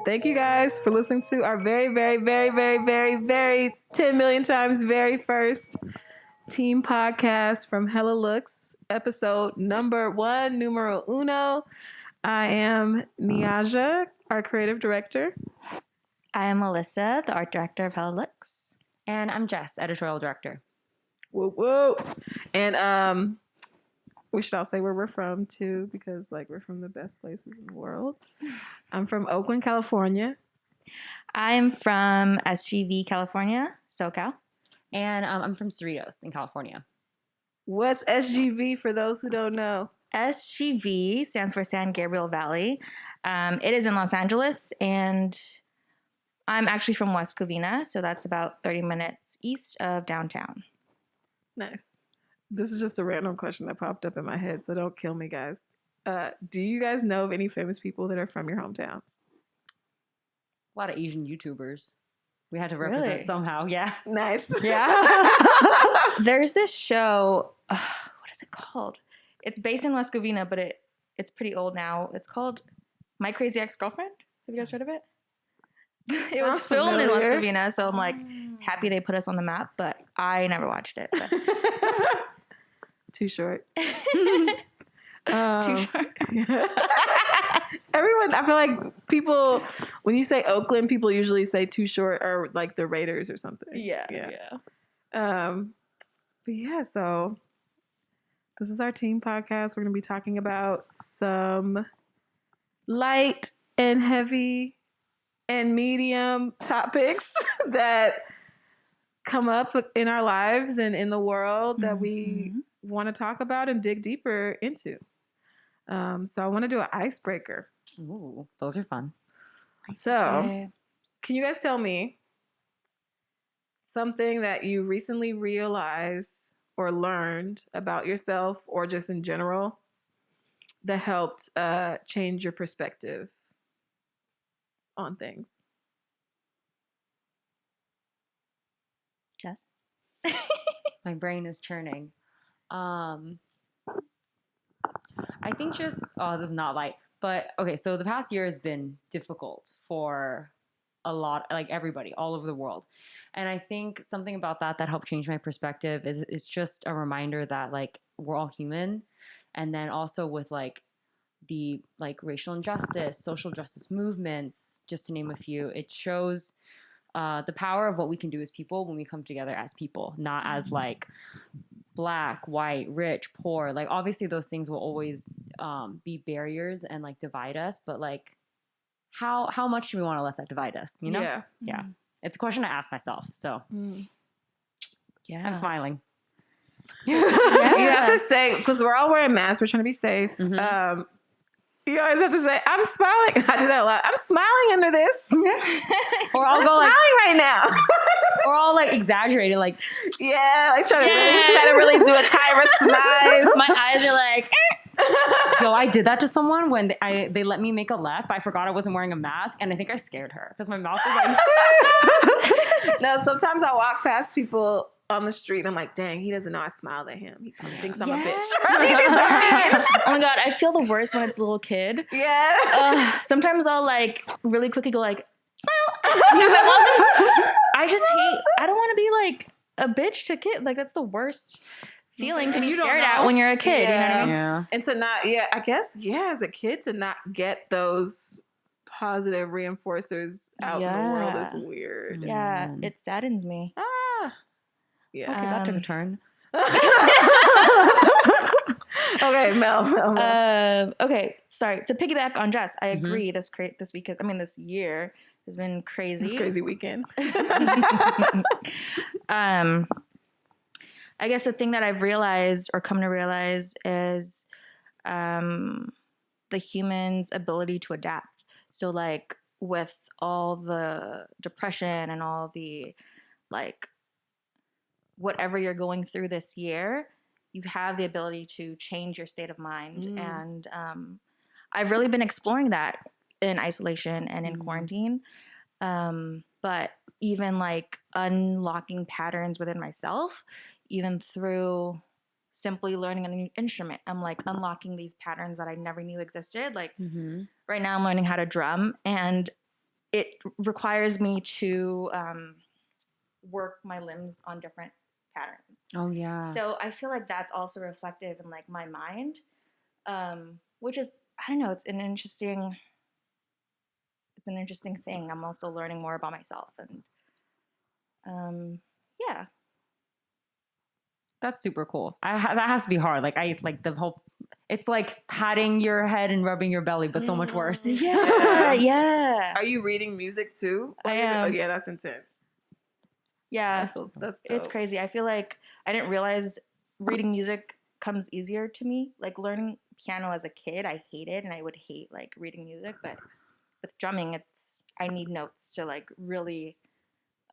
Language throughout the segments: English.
Thank you guys for listening to our very, very, very, very, very, very 10 million times very first team podcast from Hella Looks, episode number 1, numero uno. I am Neijah, our creative director. I am Melissa, the art director of Hella Looks. And I'm Jess, editorial director. Whoa, whoa. And we should all say where we're from too, because like we're from the best places in the world. I'm from Oakland, California. I'm from SGV, California, SoCal. And I'm from Cerritos in California. What's SGV for those who don't know? SGV stands for San Gabriel Valley. It is in Los Angeles, and I'm actually from West Covina, so that's about 30 minutes east of downtown. Nice. This is just a random question that popped up in my head, so don't kill me, guys. Do you guys know of any famous people that are from your hometowns? A lot of Asian YouTubers. We had to represent Really? somehow. Yeah. Nice. Yeah. There's this show. What is it called? It's based in West Covina, but it's pretty old now. It's called My Crazy Ex-Girlfriend. Have you guys heard of it? It was filmed in West Covina, so I'm like happy they put us on the map, but I never watched it. Too short. Too short. Everyone, I feel like people, when you say Oakland, people usually say Too Short or like the Raiders or something. Yeah. But yeah, so this is our team podcast. We're going to be talking about some light and heavy and medium topics that come up in our lives and in the world that we want to talk about and dig deeper into. So I want to do an icebreaker. Ooh, those are fun. So can you guys tell me something that you recently realized or learned about yourself or just in general that helped change your perspective on things? Jess? My brain is churning. I think just, this is not light, but okay, so the past year has been difficult for a lot, like everybody all over the world. And I think something about that helped change my perspective is just a reminder that like we're all human. And then also with like the like racial injustice, social justice movements, just to name a few, it shows the power of what we can do as people when we come together as people, not as like black, white, rich, poor. Like obviously those things will always be barriers and like divide us, but like how much do we want to let that divide us, you know? Yeah. It's a question I ask myself, so Yeah. I'm smiling. You have to say, because we're all wearing masks, we're trying to be safe. You always have to say, I'm smiling. I do that a lot. I'm smiling under this. Or I'll I'm go smiling like, right now. or I'll like exaggerate it, like Yeah, like try to really do a Tyra smile. My eyes are like, yo, I did that to someone when they let me make a left, but I forgot I wasn't wearing a mask, and I think I scared her because my mouth was like. No, sometimes I walk past people on the street and I'm like, dang, he doesn't know I smiled at him. He probably thinks I'm a bitch. oh my God, I feel the worst when it's a little kid. Yeah. Sometimes I'll like really quickly go like, smile. Because I just hate, I don't want to be like a bitch to kid. Like that's the worst feeling to be stared at when you're a kid. You know what I mean? Yeah. And to not, I guess, as a kid to not get those positive reinforcers out in the world is weird. Yeah, it saddens me. Yeah. Okay, that took a turn. Okay, Mel. Okay, sorry. To piggyback on Jess, I agree. This year has been crazy. This crazy weekend. I guess the thing that I've realized or come to realize is the human's ability to adapt. So like with all the depression and all the like whatever you're going through this year, you have the ability to change your state of mind. And I've really been exploring that in isolation and in quarantine. But even like unlocking patterns within myself, even through simply learning a new instrument, I'm like unlocking these patterns that I never knew existed. Like right now I'm learning how to drum, and it requires me to work my limbs on different patterns. Oh yeah. So I feel like that's also reflective in like my mind, which is, I don't know, it's an interesting thing. I'm also learning more about myself, and yeah. That's super cool. That has to be hard. Like I like the whole. It's like patting your head and rubbing your belly, but so much worse. Yeah, yeah. Are you reading music too? I am. Oh yeah, that's intense. Yeah, That's dope. it's crazy. I feel like I didn't realize reading music comes easier to me. Like learning piano as a kid, I hated, and I would hate like reading music. But with drumming, I need notes to like really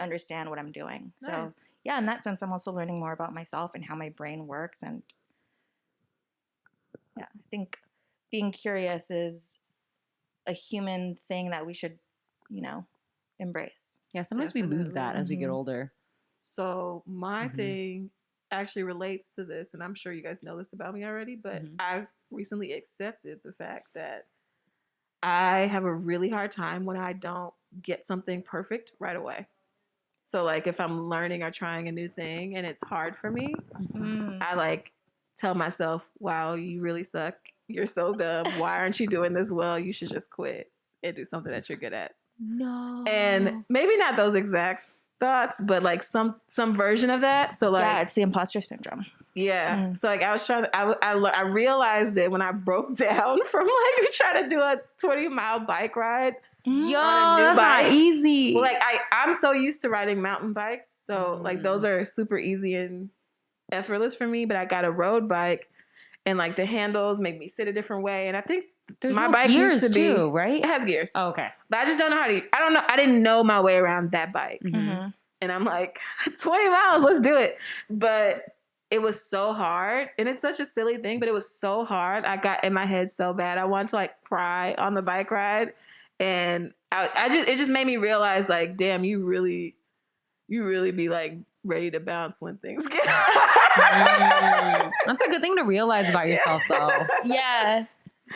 understand what I'm doing. Nice. So yeah, in that sense, I'm also learning more about myself and how my brain works. And yeah, I think being curious is a human thing that we should, embrace. Yeah, sometimes we lose that as we get Mhm. older. So my Mhm. thing actually relates to this, and I'm sure you guys know this about me already, but Mhm. I've recently accepted the fact that I have a really hard time when I don't get something perfect right away. So like if I'm learning or trying a new thing and it's hard for me, Mm. I like tell myself, "Wow, you really suck. You're so dumb. Why aren't you doing this well? You should just quit and do something that you're good at." No. And maybe not those exact thoughts, but like some version of that. So like Yeah, it's the imposter syndrome. yeah. Mm. So like I was trying to, I realized it when I broke down from like trying to do a 20-mile bike ride. Yo, on a new that's bike. not easy. Well, like I'm so used to riding mountain bikes, so like those are super easy and effortless for me. But I got a road bike, and like the handles make me sit a different way. And I think There's my no bike gears used to be, too, right? it has gears, Oh, okay. but I just don't know how to. I don't know. I didn't know my way around that bike. Mm-hmm. And I'm like, 20 miles, let's do it. But it was so hard. And it's such a silly thing, but it was so hard. I got in my head so bad. I wanted to like cry on the bike ride. And it just made me realize like, damn, you really be like ready to bounce when things get That's a good thing to realize about yourself, though. Yeah.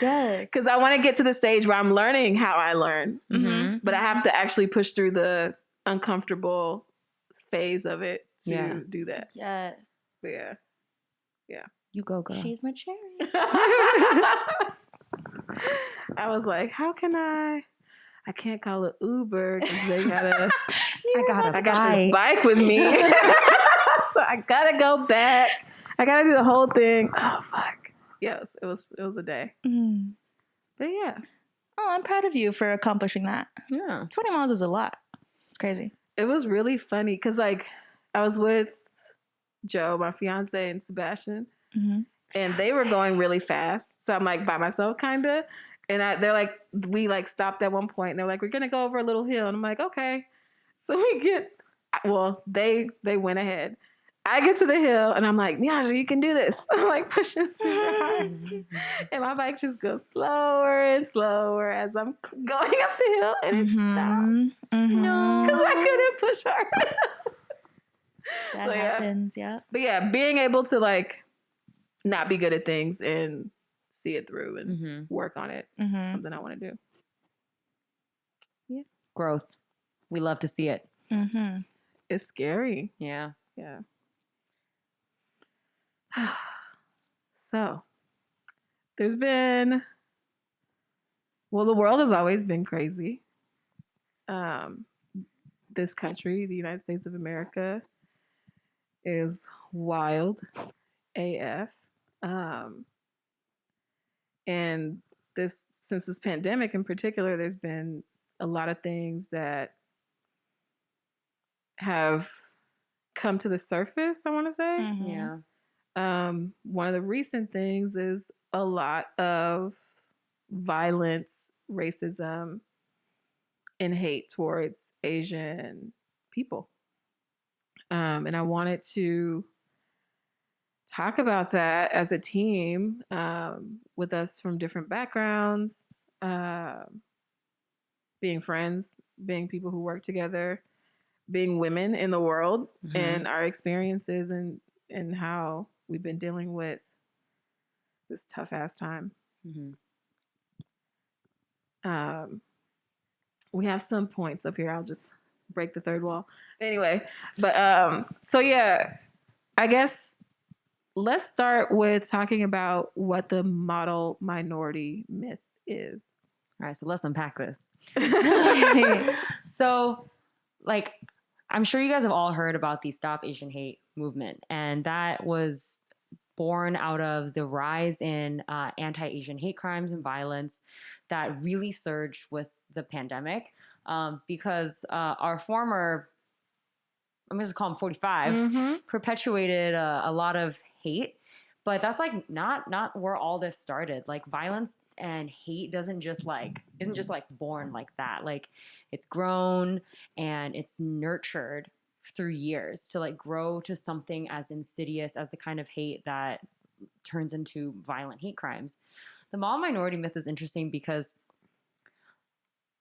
Yes. Because I want to get to the stage where I'm learning how I learn. Mm-hmm. But I have to actually push through the uncomfortable phase of it to do that. Yes. So yeah. You go, girl. She's my cherry. I was like, how can I can't call it Uber because they gotta I got this bike with me. So I gotta go back. I gotta do the whole thing. Oh fuck. Yes, it was a day. Mm. But yeah. Oh, I'm proud of you for accomplishing that. Yeah. 20 miles is a lot. It's crazy. It was really funny because like I was with Joe, my fiance, and Sebastian, and they were going really fast. So I'm like by myself, kinda. And they're like, we like stopped at one point, and they're like, we're gonna go over a little hill, and I'm like, okay. So we get, well, they went ahead. I get to the hill, and I'm like, Neijah, you can do this. I'm like pushing super hard, and my bike just goes slower and slower as I'm going up the hill, and it stopped. No, Because I couldn't push hard. that So, yeah. happens. Yeah. But yeah, being able to like not be good at things and see it through and work on it, something I want to do. Yeah, Growth. We love to see it. it's scary. Yeah. Yeah. So there's been, well, the world has always been crazy. This country, the United States of America, is wild AF. And since this pandemic in particular, there's been a lot of things that have come to the surface, I want to say. Yeah. One of the recent things is a lot of violence, racism, and hate towards Asian people. And I wanted to talk about that as a team, with us from different backgrounds, being friends, being people who work together, being women in the world, and our experiences and how we've been dealing with this tough ass time. we have some points up here. I'll just break the third wall. Anyway, but so yeah, I guess let's start with talking about what the model minority myth is. All right, so let's unpack this. So, like, I'm sure you guys have all heard about the Stop Asian Hate movement, and that was born out of the rise in anti-Asian hate crimes and violence that really surged with the pandemic, because our former, I'm just call him 45, perpetuated a lot of hate. But that's like not where all this started. Like, violence and hate isn't just like born like that. Like, it's grown and it's nurtured through years to like grow to something as insidious as the kind of hate that turns into violent hate crimes. The model minority myth is interesting because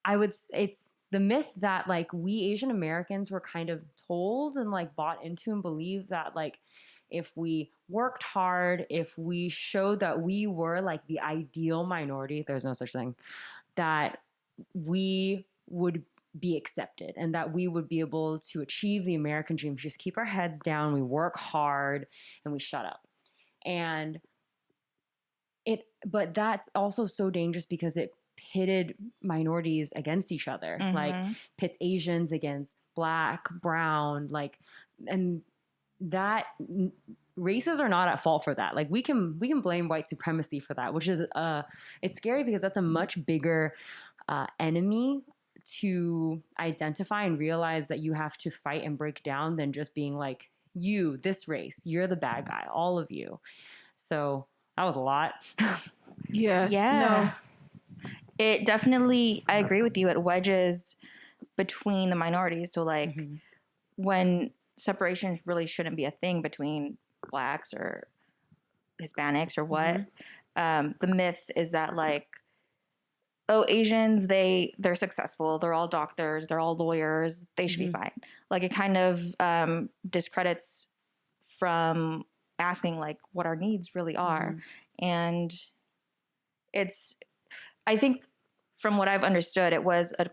it's the myth that like we Asian Americans were kind of told and like bought into and believed that like if we worked hard, if we showed that we were like the ideal minority, there's no such thing, that we would be accepted and that we would be able to achieve the American dream. Just keep our heads down, we work hard, and we shut up. But that's also so dangerous because it pitted minorities against each other, like pits Asians against Black, brown, like, and that races are not at fault for that. Like, we can blame white supremacy for that, which is it's scary because that's a much bigger enemy to identify and realize that you have to fight and break down than just being like, you, this race, you're the bad guy, all of you. So that was a lot. Yeah. No. It definitely, I agree with you, it wedges between the minorities. So like when separation really shouldn't be a thing between Blacks or Hispanics or what, the myth is that like, oh, Asians, they're successful, they're all doctors, they're all lawyers, they should be fine. Like, it kind of discredits from asking like what our needs really are. And I think from what I've understood, it was a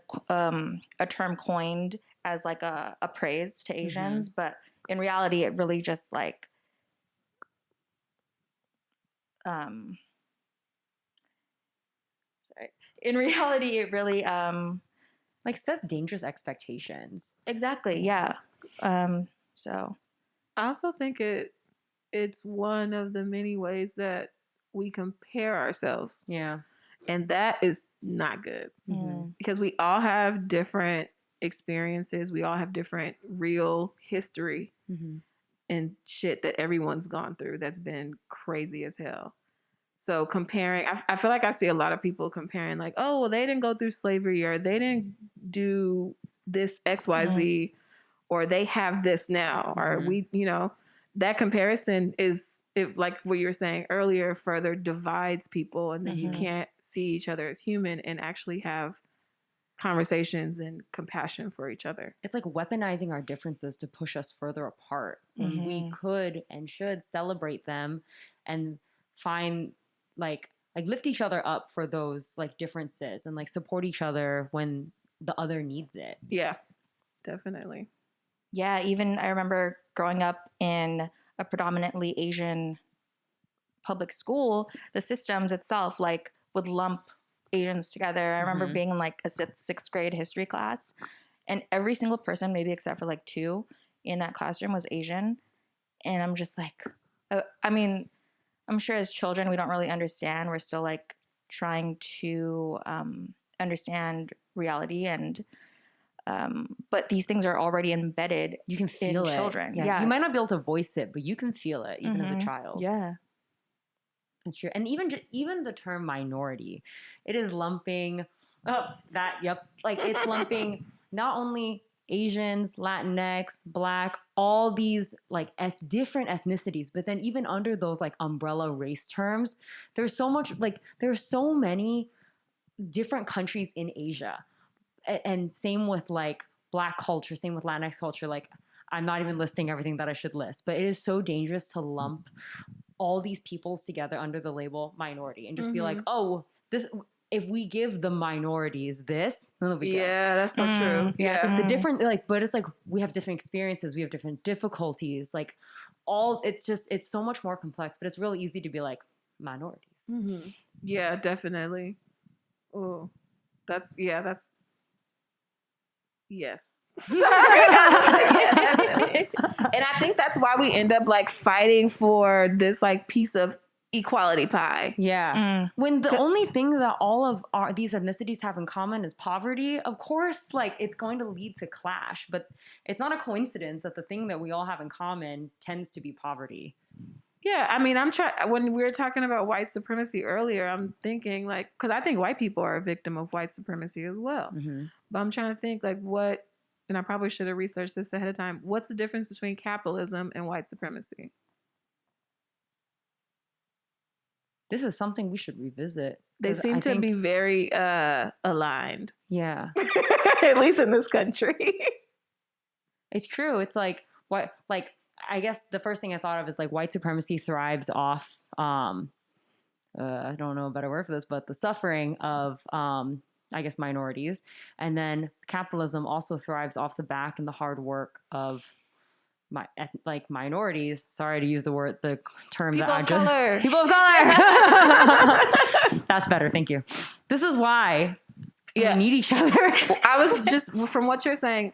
term coined as like a praise to Asians, but in reality, it really just like in reality, it really like sets dangerous expectations. Exactly. Yeah. So I also think it's one of the many ways that we compare ourselves. Yeah. And that is not good because we all have different experiences. We all have different real history and shit that everyone's gone through that's been crazy as hell. So comparing, I feel like I see a lot of people comparing like, oh, well, they didn't go through slavery or they didn't do this XYZ or they have this now or we, you know, that comparison is, if like what you were saying earlier, further divides people and then you can't see each other as human and actually have conversations and compassion for each other. It's like weaponizing our differences to push us further apart when we could and should celebrate them and find like lift each other up for those like differences and like support each other when the other needs it. Yeah, definitely. Yeah, even I remember growing up in a predominantly Asian public school, the systems itself like would lump Asians together. I remember being in like a sixth grade history class and every single person, maybe except for like 2 in that classroom, was Asian. And I'm just like, I mean, I'm sure as children, we don't really understand. We're still like trying to understand reality and but these things are already embedded. You can feel in it. Children. Yeah. You might not be able to voice it, but you can feel it even as a child. Yeah. It's true. And even the term minority, it is lumping like it's lumping not only Asians, Latinx, Black, all these like different ethnicities, but then even under those like umbrella race terms, there's so many different countries in Asia. And same with like Black culture, same with Latinx culture. Like, I'm not even listing everything that I should list, but it is so dangerous to lump all these peoples together under the label minority and just be like, oh, if we give the minorities this, then it'll be good. Yeah, that's so true. Yeah, it's like the different, like, but it's like we have different experiences, we have different difficulties, like it's so much more complex, but it's really easy to be like minorities. Mm-hmm. Yeah, definitely. Oh, that's yes. Sorry. Yeah, definitely. And I think that's why we end up like fighting for this like piece of equality pie. Yeah. When the only thing that all of these ethnicities have in common is poverty, of course, like it's going to lead to clash, but it's not a coincidence that the thing that we all have in common tends to be poverty. Yeah, I mean, when we were talking about white supremacy earlier, I'm thinking like, because I think white people are a victim of white supremacy as well. Mm-hmm. But I'm trying to think like what, and I probably should have researched this ahead of time. What's the difference between capitalism and white supremacy? This is something we should revisit. They seem to be very aligned. Yeah. At least in this country. It's true. It's like what, like, I guess the first thing I thought of is like white supremacy thrives off, I don't know a better word for this, but the suffering of, I guess, minorities. And then capitalism also thrives off the back and the hard work of minorities. Sorry to use the term People that of color. People of color. That's better. Thank you. This is why we need each other. I was just, from what you're saying,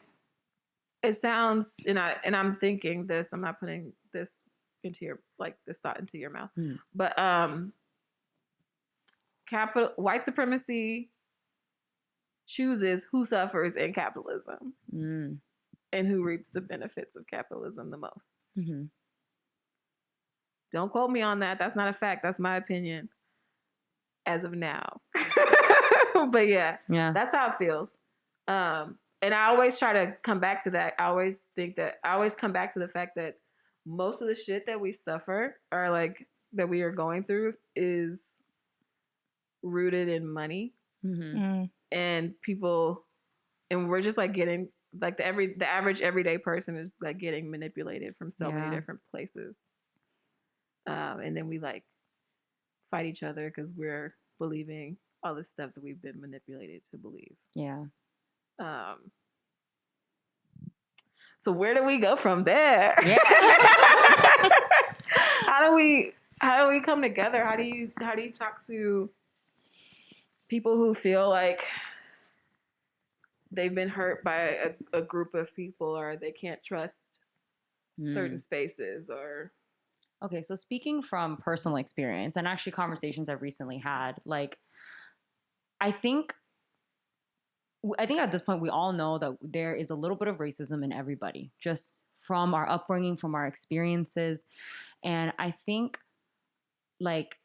it sounds, and I'm thinking this, I'm not putting this into your, like this thought into your mouth, but white supremacy chooses who suffers in capitalism and who reaps the benefits of capitalism the most. Mm-hmm. Don't quote me on that. That's not a fact. That's my opinion as of now. But yeah, that's how it feels. And I always try to come back to that. I always come back to the fact that most of the shit that we suffer or like that we are going through is rooted in money. Mm-hmm. And people, and we're just like getting like the average everyday person is like getting manipulated from so many different places. And then we like fight each other because we're believing all this stuff that we've been manipulated to believe. Yeah. So where do we go from there? Yeah. How do we come together? How do you talk to people who feel like they've been hurt by a group of people, or they can't trust certain spaces? Or okay, so speaking from personal experience and actually conversations I've recently had, like I think at this point we all know that there is a little bit of racism in everybody, just from our upbringing, from our experiences. And I think like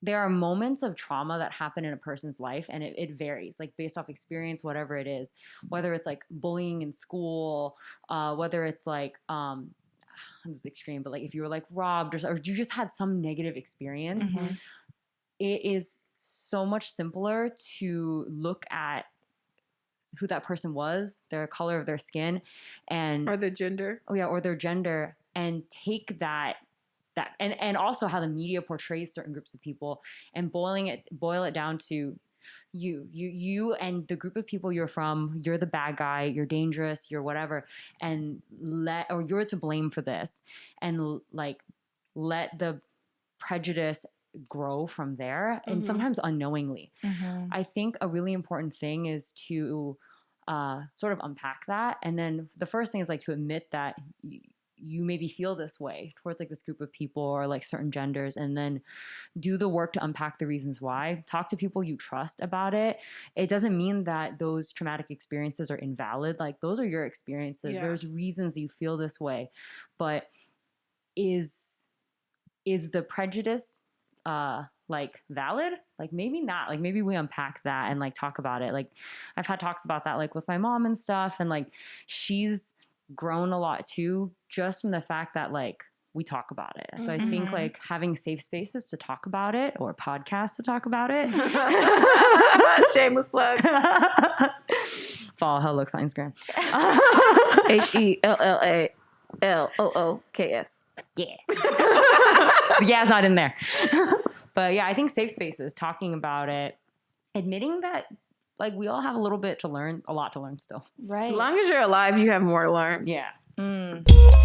there are moments of trauma that happen in a person's life, and it varies, like based off experience, whatever it is, whether it's like bullying in school, whether it's like, this is extreme, but like if you were like robbed or you just had some negative experience, it is so much simpler to look at who that person was, their color of their skin, or their gender. Or their gender, and take that and also how the media portrays certain groups of people, and boil it down to you and the group of people you're from. You're the bad guy, you're dangerous, you're whatever, and you're to blame for this, and like let the prejudice grow from there, and sometimes unknowingly. I think a really important thing is to sort of unpack that, and then the first thing is like to admit that you maybe feel this way towards like this group of people or like certain genders, and then do the work to unpack the reasons why. Talk to people you trust about it. It doesn't mean that those traumatic experiences are invalid. Like those are your experiences. There's reasons you feel this way, but is the prejudice like valid? Like maybe not. Like maybe we unpack that and like talk about it. Like I've had talks about that like with my mom and stuff, and like she's grown a lot too, just from the fact that like we talk about it. So I think like having safe spaces to talk about it, or podcasts to talk about it. Shameless plug. Follow Hello Looks on Instagram. HELLALOOKS. Yeah. Yeah, it's not in there. But yeah, I think safe spaces, talking about it, admitting that like we all have a little bit to learn, a lot to learn still. Right. As long as you're alive, you have more to learn. Yeah. Mm.